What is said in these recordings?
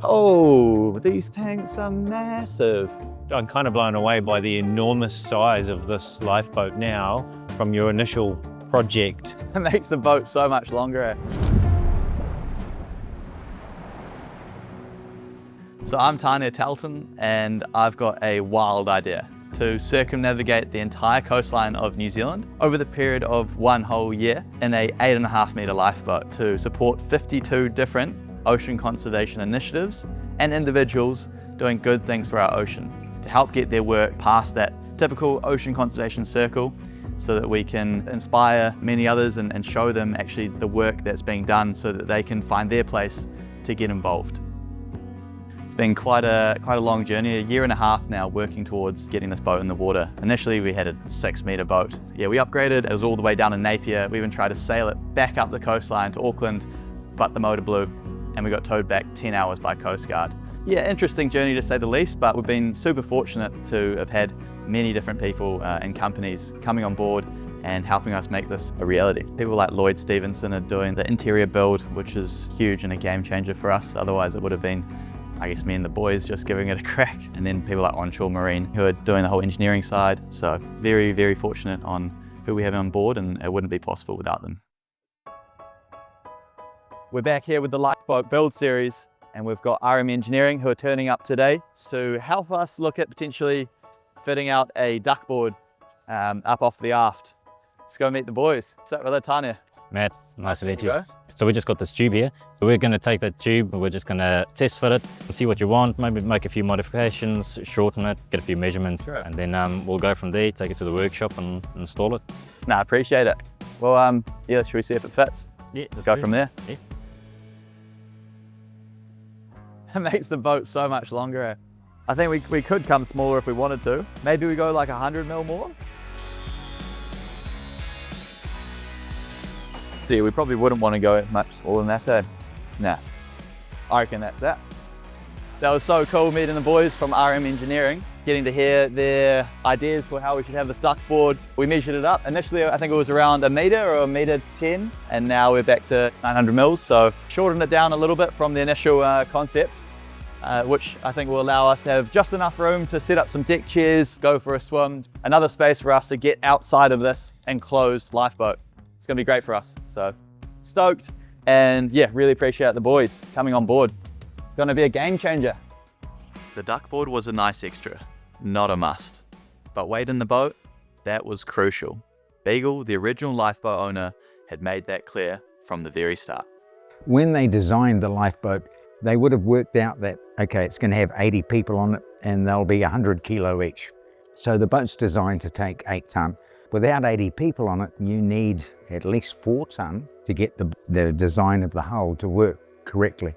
Oh, these tanks are massive. I'm kind of blown away by the enormous size of this lifeboat now from your initial project. It makes the boat so much longer. So I'm Tanya Talton and I've got a wild idea to circumnavigate the entire coastline of New Zealand over the period of 1 whole year in a 8.5 metre lifeboat to support 52 different ocean conservation initiatives and individuals doing good things for our ocean to help get their work past that typical ocean conservation circle so that we can inspire many others and show them actually the work that's being done so that they can find their place to get involved. It's been quite a long journey, 1.5 years now working towards getting this boat in the water. Initially we had a 6 metre boat. Yeah, we upgraded, it was all the way down in Napier. We even tried to sail it back up the coastline to Auckland, but the motor blew and we got towed back 10 hours by Coast Guard. Yeah, interesting journey to say the least, but we've been super fortunate to have had many different people and companies coming on board and helping us make this a reality. People like Lloyd Stevenson are doing the interior build, which is huge and a game changer for us. Otherwise it would have been, I guess, me and the boys just giving it a crack. And then people like Onshore Marine who are doing the whole engineering side. So very, very fortunate on who we have on board, and it wouldn't be possible without them. We're back here with the Lifeboat Build Series, and we've got RM Engineering who are turning up today to help us look at potentially fitting out a duckboard up off the aft. Let's go meet the boys. What's up with Tanya? Matt, nice to meet you. So we just got this tube here. So we're going to take that tube, we're just going to test fit it, see what you want, maybe make a few modifications, shorten it, get a few measurements, sure. And then we'll go from there, take it to the workshop and install it. No, I appreciate it. Well, yeah, should we see if it fits? Yeah. Let's go from there. Yeah. It makes the boat so much longer. I think we could come smaller if we wanted to. Maybe we go like 100 mil more? See, we probably wouldn't want to go much smaller than that, eh? Nah, I reckon that's that. That was so cool meeting the boys from RM Engineering, getting to hear their ideas for how we should have this duckboard. We measured it up. Initially, I think it was around 1 metre or 1.10 m, and now we're back to 900 mils. So shortened it down a little bit from the initial concept, which I think will allow us to have just enough room to set up some deck chairs, go for a swim, another space for us to get outside of this enclosed lifeboat. It's gonna be great for us. So stoked, and yeah, really appreciate the boys coming on board. It's gonna be a game changer. The duckboard was a nice extra, not a must. But weight in the boat, that was crucial. Beagle, the original lifeboat owner, had made that clear from the very start. When they designed the lifeboat, they would have worked out that, okay, it's gonna have 80 people on it and they'll be 100 kilo each. So the boat's designed to take 8 tonne. Without 80 people on it, you need at least 4 tonne to get the design of the hull to work correctly.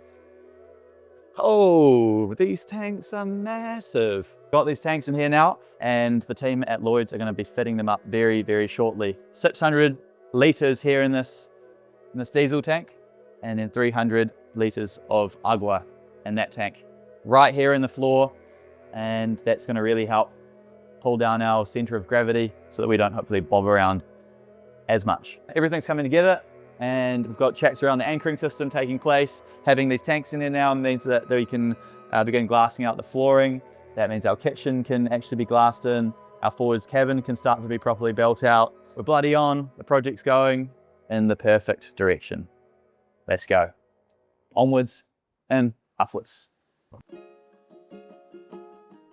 Oh, these tanks are massive. Got these tanks in here now, and the team at Lloyd's are going to be fitting them up very, very shortly. 600 litres here in this diesel tank, and then 300 litres of agua in that tank. Right here in the floor, and that's going to really help pull down our centre of gravity so that we don't hopefully bob around as much. Everything's coming together, and we've got checks around the anchoring system taking place. Having these tanks in there now means that we can begin glassing out the flooring. That means our kitchen can actually be glassed in. Our forwards cabin can start to be properly built out. We're bloody on, the project's going in the perfect direction. Let's go. Onwards and upwards.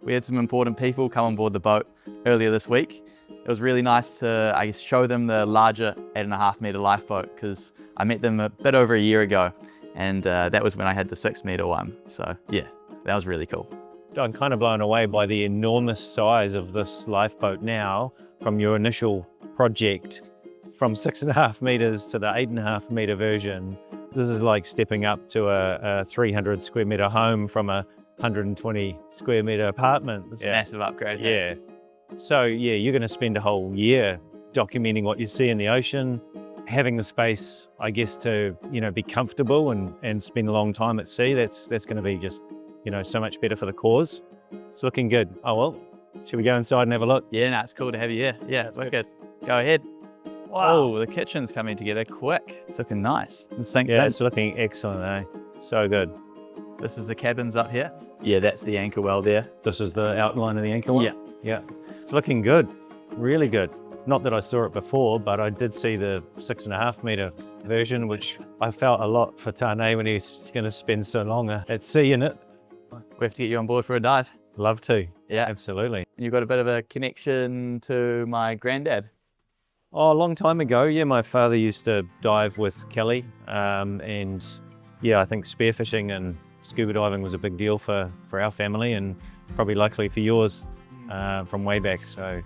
We had some important people come on board the boat earlier this week. It was really nice to, I guess, show them the larger 8.5 metre lifeboat, because I met them a bit over a year ago, and that was when I had the 6 metre one. So yeah, that was really cool. I'm kind of blown away by the enormous size of this lifeboat now from your initial project, from 6.5 metres to the 8.5 metre version. This is like stepping up to a 300 square metre home from a 120 square metre apartment. It's a massive upgrade. Yeah. So yeah, you're going to spend a whole year documenting what you see in the ocean, having the space, I guess, to be comfortable and spend a long time at sea. That's going to be just so much better for the cause. It's looking good. Oh well, should we go inside and have a look? Yeah, no, it's cool to have you here. Yeah, it's good. Go ahead. Wow. Oh, the kitchen's coming together quick. It's looking nice. The sink's in. It's looking excellent, eh? So good. This is the cabins up here. Yeah, that's the anchor well there. This is the outline of the anchor one? Yeah. Yeah. It's looking good, really good. Not that I saw it before, but I did see the 6.5 metre version, which I felt a lot for Tane when he's going to spend so long at sea in it. We have to get you on board for a dive. Love to. Yeah. Absolutely. You've got a bit of a connection to my granddad. Oh, a long time ago, yeah, my father used to dive with Kelly, and yeah, I think spearfishing and scuba diving was a big deal for our family, and probably luckily for yours from way back. So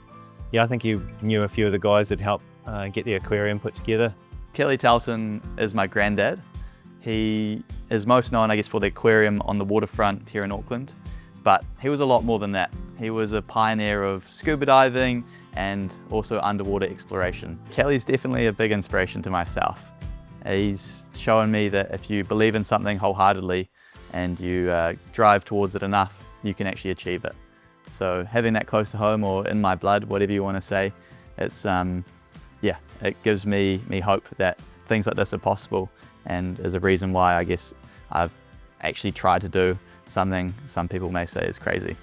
yeah, I think you knew a few of the guys that helped get the aquarium put together. Kelly Talton is my granddad. He is most known, I guess, for the aquarium on the waterfront here in Auckland, but he was a lot more than that. He was a pioneer of scuba diving and also underwater exploration. Kelly's definitely a big inspiration to myself. He's shown me that if you believe in something wholeheartedly and you drive towards it enough, you can actually achieve it. So having that close to home, or in my blood, whatever you want to say, it's yeah, it gives me hope that things like this are possible, and is a reason why I guess I've actually tried to do something some people may say is crazy.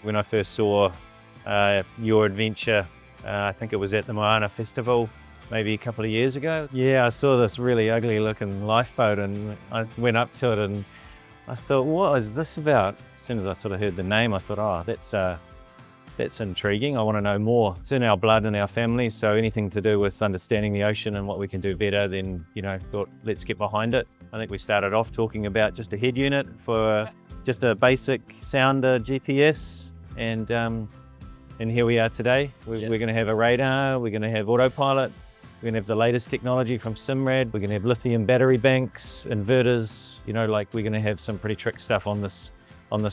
When I first saw your adventure, I think it was at the Moana Festival, maybe a couple of years ago. Yeah, I saw this really ugly looking lifeboat, and I went up to it and I thought, what is this about? As soon as I sort of heard the name, I thought, oh, that's intriguing. I want to know more. It's in our blood and our families, so anything to do with understanding the ocean and what we can do better, then, you know, thought, let's get behind it. I think we started off talking about just a head unit for just a basic sounder GPS, and here we are today. We're going to have a radar, we're going to have autopilot, we're going to have the latest technology from Simrad, we're going to have lithium battery banks, inverters, you know, like we're going to have some pretty trick stuff on this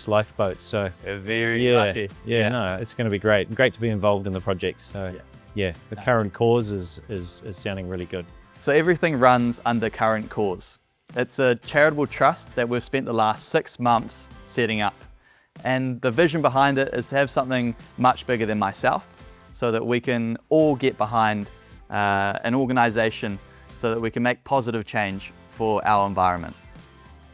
lifeboat. So Very lucky. Yeah, no, it's going to be great. Great to be involved in the project. So yeah, the current cause is sounding really good. So everything runs under Current Cause. It's a charitable trust that we've spent the last 6 months setting up. And the vision behind it is to have something much bigger than myself, so that we can all get behind an organization so that we can make positive change for our environment.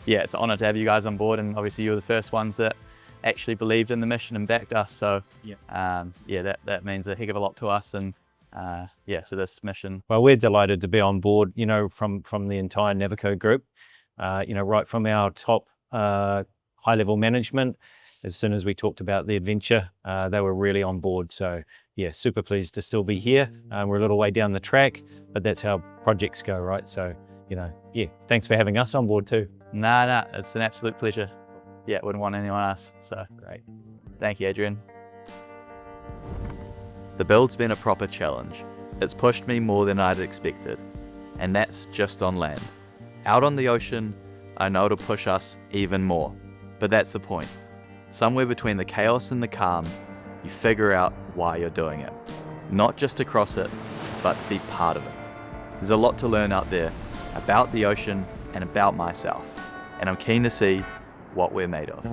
Yeah, it's an honor to have you guys on board, and obviously you were the first ones that actually believed in the mission and backed us. So yeah, that means a heck of a lot to us, and yeah, so this mission. Well, we're delighted to be on board, you know, from the entire Navico Group, you know, right from our top high-level management. As soon as we talked about the adventure, they were really on board. So yeah, super pleased to still be here. We're a little way down the track, but that's how projects go, right? So, you know, yeah, thanks for having us on board too. Nah, it's an absolute pleasure. Yeah, wouldn't want anyone else, so great. Thank you, Adrian. The build's been a proper challenge. It's pushed me more than I'd expected, and that's just on land. Out on the ocean, I know it'll push us even more, but that's the point. Somewhere between the chaos and the calm, you figure out why you're doing it. Not just to cross it, but to be part of it. There's a lot to learn out there about the ocean and about myself, and I'm keen to see what we're made of.